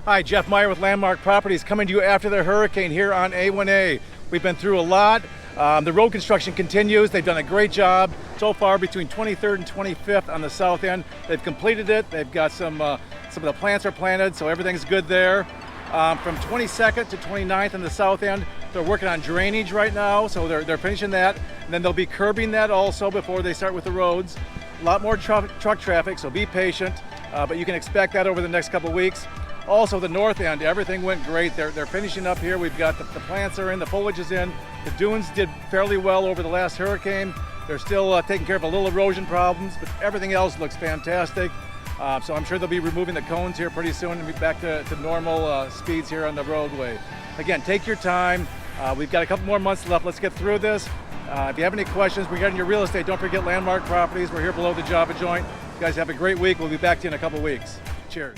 Hi, Jeff Meyer with Landmark Properties coming to you after the hurricane here on A1A. We've been through a lot. The road construction continues. They've done a great job so far between 23rd and 25th on the south end. They've completed it. They've got some of the plants are planted, so everything's good there. From 22nd to 29th on the south end, they're working on drainage right now, so they're finishing that. And then they'll be curbing that also before they start with the roads. A lot more truck traffic, so be patient, but you can expect that over the next couple weeks. Also, the north end, everything went great. They're finishing up here. We've got the plants are in, the foliage is in. The dunes did fairly well over the last hurricane. They're still taking care of a little erosion problems, but everything else looks fantastic. So I'm sure they'll be removing the cones here pretty soon and be back to normal speeds here on the roadway. Again, take your time. We've got a couple more months left. Let's get through this. If you have any questions regarding your real estate, don't forget Landmark Properties. We're here below the Java Joint. You guys have a great week. We'll be back to you in a couple weeks. Cheers.